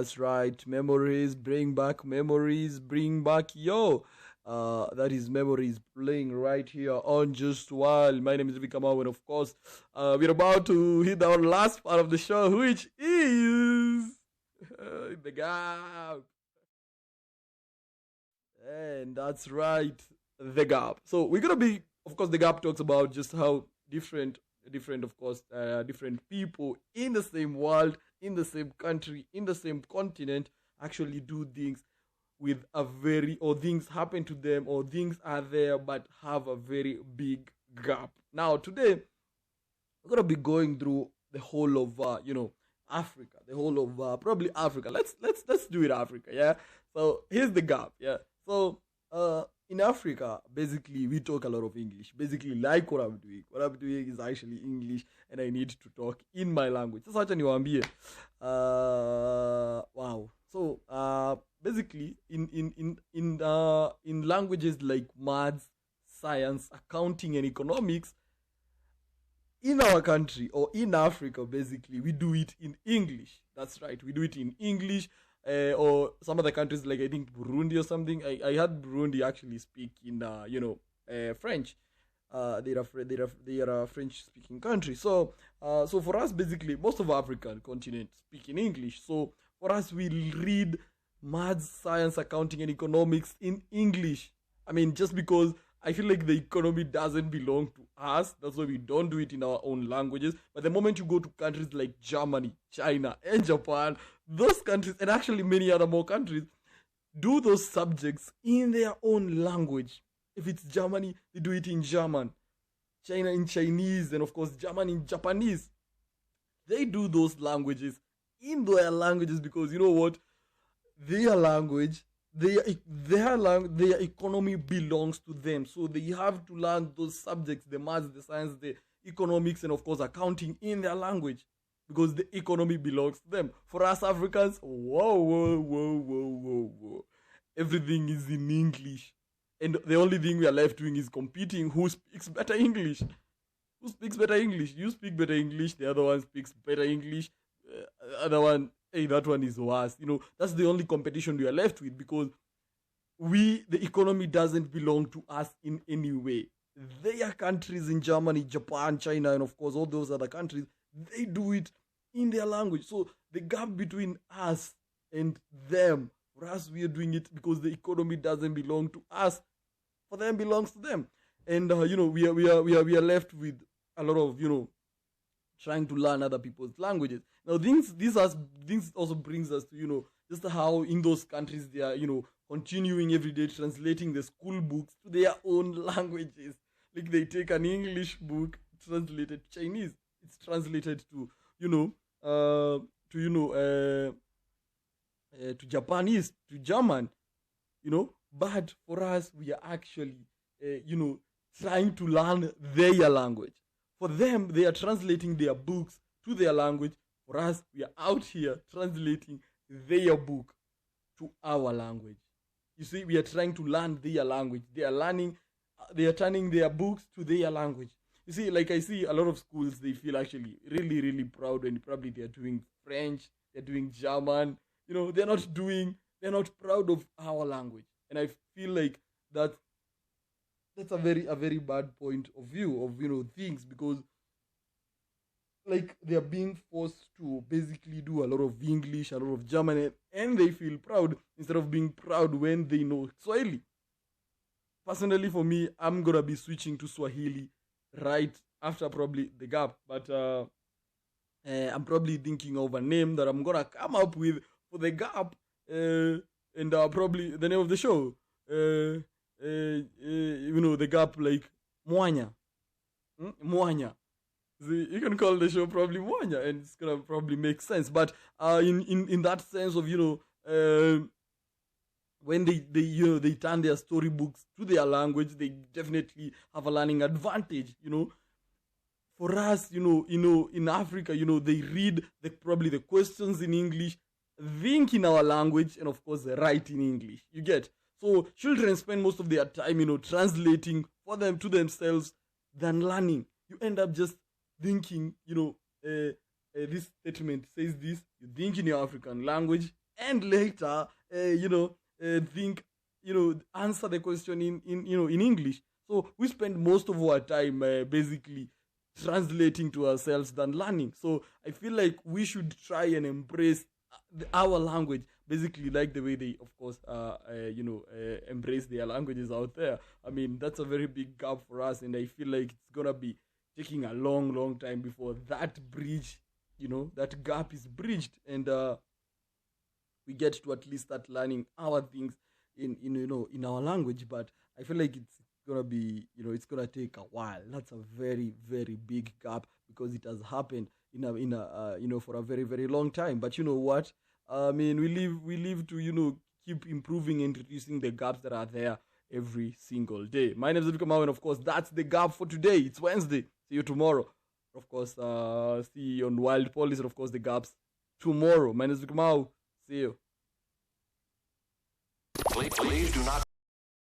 That's right. Memories, bring back memories, bring back yo. That is memories playing right here on Just Wild. My name is Vikamaw, and of course, we're about to hit our last part of the show, which is the gap. And that's right, the gap. So we're gonna be, of course, the gap talks about just how different, of course, different people in the same world, in the same country, in the same continent actually do things with a very, or things happen to them, or things are there but have a very big gap. Now today we're gonna be going through the whole of Africa, the whole of probably Africa. Let's do it Africa, yeah. So here's the gap, yeah. So in Africa, basically we talk a lot of English. Basically, like what I'm doing. What I'm doing is actually English, and I need to talk in my language. Sasa acha niwaambie. Wow. So basically in languages like maths, science, accounting, and economics, in our country or in Africa, basically, we do it in English. That's right, we do it in English. Or some other countries like I think Burundi or something. I had Burundi actually speak in French. They are a French speaking country. So for us, basically, most of African continent speak in English. So for us, we read maths, science, accounting, and economics in English. I mean, just because I feel like the economy doesn't belong to us. That's why we don't do it in our own languages. But the moment you go to countries like Germany, China, and Japan, those countries, and actually many other more countries, do those subjects in their own language. If it's Germany, they do it in German. China in Chinese, and of course German in Japanese. They do those languages in their languages because you know what? Their language, their economy belongs to them. So they have to learn those subjects, the maths, the science, the economics, and of course accounting in their language because the economy belongs to them. For us Africans, whoa. Everything is in English. And the only thing we are left doing is competing who speaks better English. Who speaks better English? You speak better English, the other one speaks better English. Other one, hey, that one is worse. That's the only competition we are left with because the economy doesn't belong to us in any way. Their countries in Germany, Japan, China, and of course all those other countries, they do it in their language. So the gap between us and them, for us, we are doing it because the economy doesn't belong to us. For them, belongs to them. And we are left with a lot of trying to learn other people's languages. Now, things also brings us to just how in those countries they are continuing every day translating the school books to their own languages. Like they take an English book translated to Chinese, it's translated to to Japanese, to German, But for us, we are actually trying to learn their language. For them, they are translating their books to their language. For us, we are out here translating their book to our language. You see, we are trying to learn their language. They are turning their books to their language. You see, like I see a lot of schools, they feel actually really, really proud when probably they're doing French, they're doing German. They're not proud of our language. And I feel like that's a very bad point of view of things because like they are being forced to basically do a lot of English, a lot of German, and they feel proud instead of being proud when they know Swahili. Personally, for me, I'm gonna be switching to Swahili right after probably the gap, but I'm probably thinking of a name that I'm gonna come up with for the gap, and probably the name of the show. The gap like Mwanya. Mwanya. See, you can call the show probably Mwanya, and it's gonna probably make sense. But in that sense of when they turn their storybooks to their language, they definitely have a learning advantage. For us, in Africa, they read probably the questions in English, think in our language, and of course write in English. You get. So children spend most of their time, translating for them to themselves than learning. You end up just thinking, this statement says this. You think in your African language, and later, think, answer the question in English. So we spend most of our time basically translating to ourselves than learning. So I feel like we should try and embrace our language, basically like the way they, of course, embrace their languages out there. I mean, that's a very big gap for us, and I feel like it's gonna be taking a long, long time before that bridge, that gap is bridged, and we get to at least start learning our things in our language. But I feel like it's gonna be, it's gonna take a while. That's a very, very big gap because it has happened for a very, very long time. But you know what? I mean, we live to keep improving, introducing the gaps that are there every single day. My name is Kamau, and of course, that's the gap for today. It's Wednesday. See you tomorrow. Of course, see you on Wild Police, and of course, the gaps tomorrow. My name is Kamau. See you. Please do not